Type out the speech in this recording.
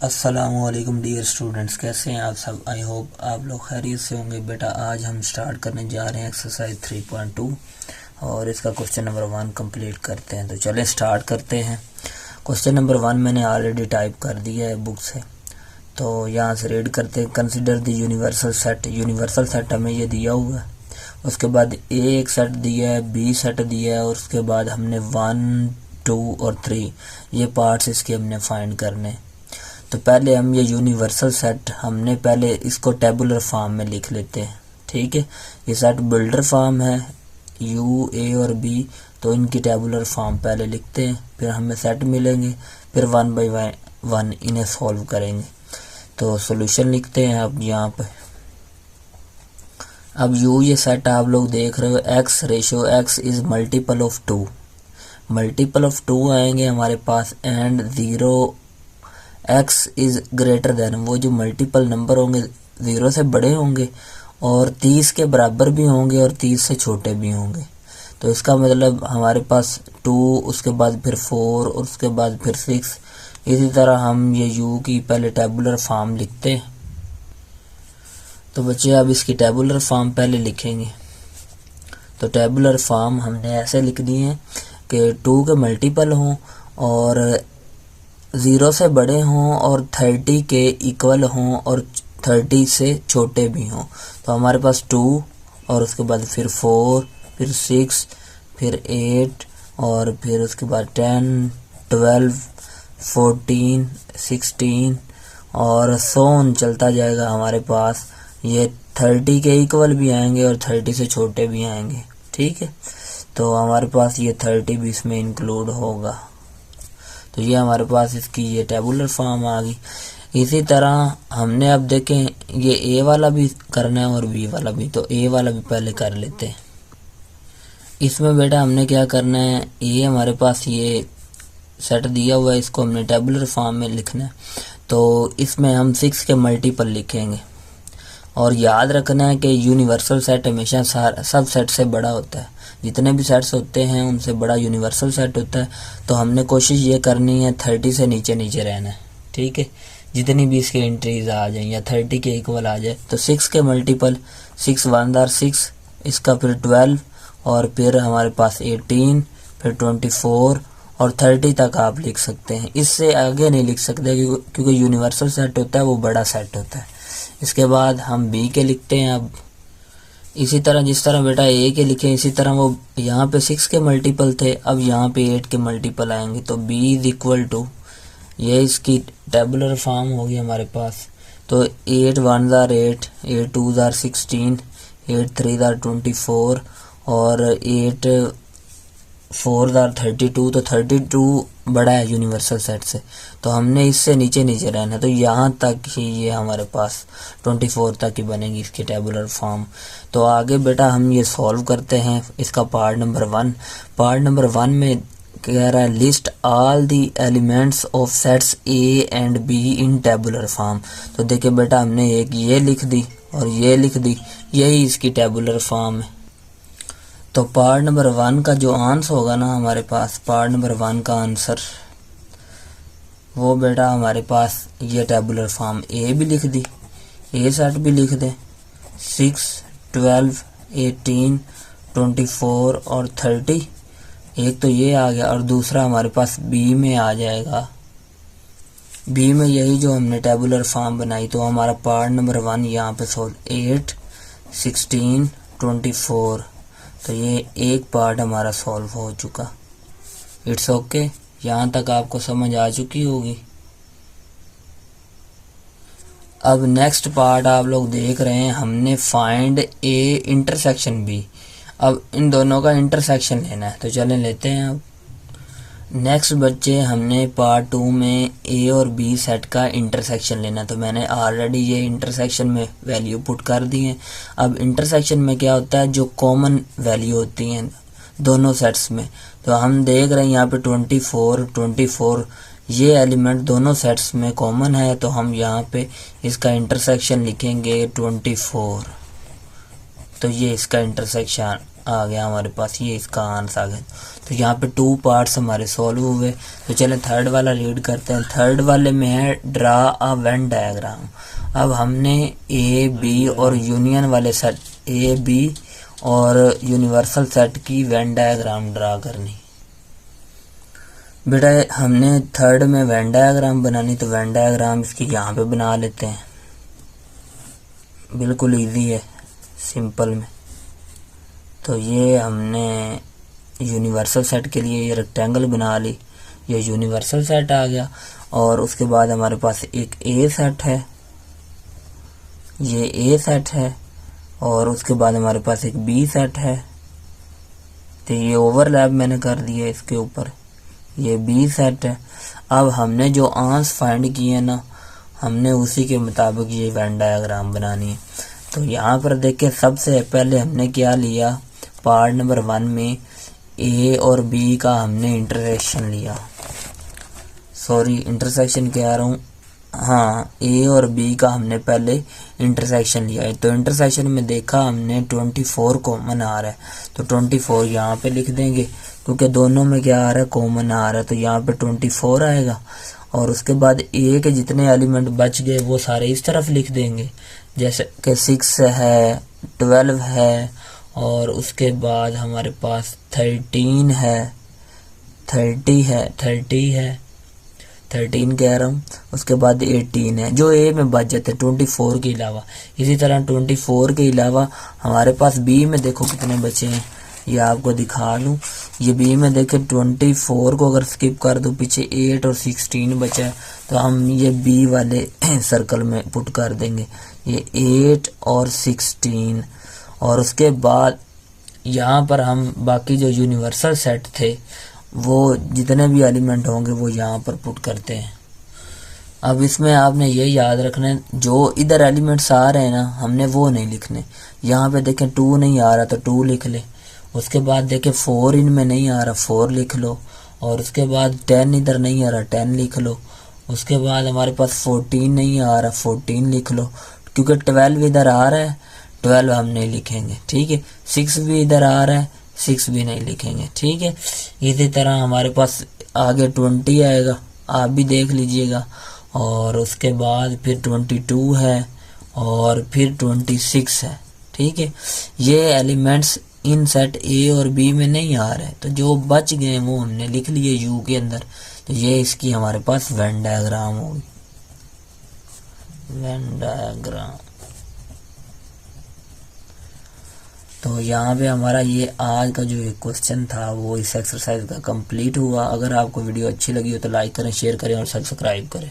अस्सलामुअलैकुम dear students, कैसे हैं आप सब। आई होप आप लोग खैरियत से होंगे। बेटा आज हम स्टार्ट करने जा रहे हैं एक्सरसाइज 3.2 और इसका क्वेश्चन नंबर 1 कंप्लीट करते हैं। तो चलें स्टार्ट करते हैं। क्वेश्चन नंबर 1 मैंने ऑलरेडी टाइप कर दिया है बुक से, तो यहाँ से रीड करते हैं। Consider the universal set. Universal set हमें ये दिया हुआ है, उसके बाद ए एक सेट दिया है, बी सेट दिया है और उसके बाद हमने 1, 2 और 3 ये पार्ट्स इसके हमने फाइंड करने। तो पहले हम ये यूनिवर्सल सेट हमने पहले इसको टेबुलर फॉर्म में लिख लेते हैं, ठीक है। ये सेट बिल्डर फॉर्म है, यू ए और बी, तो इनकी टेबुलर फॉर्म पहले लिखते हैं, फिर हमें सेट मिलेंगे, फिर 1 बाई 1 इन्हें सॉल्व करेंगे। तो सॉल्यूशन लिखते हैं अब यहाँ पे। अब यू ये सेट आप लोग देख रहे हो, x ratio x is multiple of 2, multiple of 2 आएंगे हमारे पास, and 0 x is greater than, वो जो मल्टीपल नंबर होंगे 0 से बड़े होंगे और 30 के बराबर भी होंगे और 30 से छोटे भी होंगे। तो इसका मतलब हमारे पास 2, उसके बाद फिर 4 और उसके बाद फिर 6। इसी तरह हम ये यू की पहले टेबुलर फॉर्म लिखते हैं। तो बच्चे अब इसकी टेबुलर फॉर्म पहले लिखेंगे। तो टेबुलर फॉर्म हमने ऐसे लिखनी है कि 2 के मल्टीपल हों और 0 से बड़े हों और 30 के इक्वल हों और 30 से छोटे भी हों। तो हमारे पास 2 और उसके बाद फिर 4, फिर 6, फिर 8 और फिर उसके बाद 10, 12, 14, 16 और सोन चलता जाएगा। हमारे पास ये 30 के इक्वल भी आएंगे और 30 से छोटे भी आएंगे, ठीक है। तो हमारे पास ये 30 भी इसमें इंक्लूड होगा। तो ये हमारे पास इसकी ये टेबुलर फॉर्म आ गई। इसी तरह हमने अब देखें ये ए वाला भी करना है और बी वाला भी, तो ए वाला भी पहले कर लेते हैं। इसमें बेटा हमने क्या करना है, ए हमारे पास ये सेट दिया हुआ है, इसको हमने टेबुलर फॉर्म में लिखना है। तो इसमें हम 6 के मल्टीपल लिखेंगे और याद रखना है कि यूनिवर्सल सेट हमेशा सब सेट से बड़ा होता है। जितने भी सेट्स होते हैं उनसे बड़ा यूनिवर्सल सेट होता है। तो हमने कोशिश ये करनी है 30 से नीचे नीचे रहना है, ठीक है। जितनी भी इसके एंट्रीज आ जाए या 30 के इक्वल आ जाए। तो 6 के मल्टीपल 6 1 आर 6, इसका फिर 12 और फिर हमारे पास 18, फिर 24 और 30 तक आप लिख सकते हैं। इससे आगे नहीं लिख सकते क्योंकि यूनिवर्सल सेट होता है वो बड़ा सेट होता है। इसके बाद हम बी के लिखते हैं। अब इसी तरह जिस तरह बेटा ए के लिखे, इसी तरह वो यहाँ पे 6 के मल्टीपल थे, अब यहाँ पे 8 के मल्टीपल आएंगे। तो b इज इक्वल टू, ये इसकी टेबुलर फॉर्म होगी हमारे पास। तो 8 1 आर 8, 8 2 आर 16, 8 3 आर 24 और 8 4 आर 32। तो 32 बड़ा है यूनिवर्सल सेट से, तो हमने इससे नीचे नीचे रहना है। तो यहाँ तक ही ये हमारे पास 24 तक ही बनेगी इसकी टेबुलर फॉर्म। तो आगे बेटा हम ये सॉल्व करते हैं इसका पार्ट नंबर 1। पार्ट नंबर 1 में कह रहा है list all the elements of sets A and be in tabular form. तो देखिए बेटा हमने एक ये लिख दी और ये लिख दी, यही इसकी टेबुलर फॉर्म है। तो पार्ट नंबर 1 का जो आंसर होगा ना हमारे पास, पार्ट नंबर 1 का आंसर वो बेटा हमारे पास ये टेबुलर फॉर्म ए भी लिख दी, ए सेट भी लिख दे, 6 12 18 24 और 30। एक तो ये आ गया और दूसरा हमारे पास बी में आ जाएगा। बी में यही जो हमने टेबुलर फॉर्म बनाई। तो हमारा पार्ट नंबर 1 यहाँ पे सोल्व 8 16 24। तो ये एक पार्ट हमारा सॉल्व हो चुका। इट्स ओके, यहाँ तक आपको समझ आ चुकी होगी। अब नेक्स्ट पार्ट आप लोग देख रहे हैं, हमने फाइंड ए इंटरसेक्शन बी। अब इन दोनों का इंटरसेक्शन लेना है, तो चलें लेते हैं। अब नेक्स्ट बच्चे हमने पार्ट 2 में ए और बी सेट का इंटरसेक्शन लेना। तो मैंने ऑलरेडी ये इंटरसेक्शन में वैल्यू पुट कर दी है। अब इंटरसेक्शन में क्या होता है, जो कॉमन वैल्यू होती हैं दोनों सेट्स में। तो हम देख रहे हैं यहाँ पे 24 ये एलिमेंट दोनों सेट्स में कॉमन है। तो हम यहाँ पे इसका इंटरसेक्शन लिखेंगे 24। तो ये इसका इंटरसेक्शन आ गया हमारे पास, ये इसका आंसर आ गया। तो यहाँ पे 2 पार्ट्स हमारे सॉल्व हुए। तो चलें थर्ड वाला रीड करते हैं। थर्ड वाले में है ड्रा अ वेन डायग्राम। अब हमने ए बी और यूनियन वाले सेट, ए बी और यूनिवर्सल सेट की वेन डायग्राम ड्रा करनी। बेटा हमने थर्ड में वेन डायग्राम बनानी, तो वेन डायग्राम इसकी यहाँ पे बना लेते हैं। बिल्कुल इजी है, सिंपल में। तो ये हमने यूनिवर्सल सेट के लिए ये रेक्टेंगल बना ली, ये यूनिवर्सल सेट आ गया। और उसके बाद हमारे पास एक ए सेट है, ये ए सेट है। और उसके बाद हमारे पास एक बी सेट है। तो ये ओवरलैप मैंने कर दिया इसके ऊपर, ये बी सेट है। अब हमने जो आंसर फाइंड किए ना, हमने उसी के मुताबिक ये वेन डायग्राम बनानी है। तो यहाँ पर देखिए सबसे पहले हमने क्या लिया, पार्ट नंबर 1 में ए और बी का हमने इंटरसेक्शन लिया। सॉरी, इंटरसेक्शन कह रहा हूँ, हाँ, ए और बी का हमने पहले इंटरसेक्शन लिया है। तो इंटरसेक्शन में देखा हमने 24 कॉमन आ रहा है, तो 24 यहाँ पे लिख देंगे, क्योंकि दोनों में क्या आ रहा है, कॉमन आ रहा है। तो यहाँ पे 24 आएगा। और उसके बाद ए के जितने एलिमेंट बच गए वो सारे इस तरफ लिख देंगे, जैसे कि 6 है, 12 है, और उसके बाद हमारे पास 13 है, 30 है, 13 कह रहा हूँ। उसके बाद 18 है, जो ए में बच जाते हैं 24 के अलावा। इसी तरह 24 के अलावा हमारे पास बी में देखो कितने बचे हैं, ये आपको दिखा लूँ। ये बी में देखे 24 को अगर स्किप कर दो, पीछे 8 और 16 बचा है, तो हम ये बी वाले सर्कल में पुट कर देंगे, ये 8 और 16। और उसके बाद यहाँ पर हम बाकी जो यूनिवर्सल सेट थे वो जितने भी एलिमेंट होंगे वो यहाँ पर पुट करते हैं। अब इसमें आपने ये याद रखना है, जो इधर एलिमेंट्स आ रहे हैं ना, हमने वो नहीं लिखने। यहाँ पे देखें 2 नहीं आ रहा तो 2 लिख ले। उसके बाद देखें 4 इनमें नहीं आ रहा, 4 लिख लो। और उसके बाद 10 इधर नहीं आ रहा, 10 लिख लो। उसके बाद हमारे पास 14 नहीं आ रहा, 14 लिख लो। क्योंकि 12 इधर आ रहा है, 12 हम नहीं लिखेंगे, ठीक है। 6 भी इधर आ रहा है, 6 भी नहीं लिखेंगे, ठीक है। इसी तरह हमारे पास आगे 20 आएगा, आप भी देख लीजिएगा। और उसके बाद फिर 22 है, और फिर 26 है, ठीक है। ये एलिमेंट्स इन सेट ए और बी में नहीं आ रहे, तो जो बच गए वो हमने लिख लिए यू के अंदर। तो ये इसकी हमारे पास वेन डायग्राम होगी, वेन डायग्राम। तो यहाँ पे हमारा ये आज का जो एक क्वेश्चन था वो इस एक्सरसाइज का कंप्लीट हुआ। अगर आपको वीडियो अच्छी लगी हो तो लाइक करें, शेयर करें और सब्सक्राइब करें।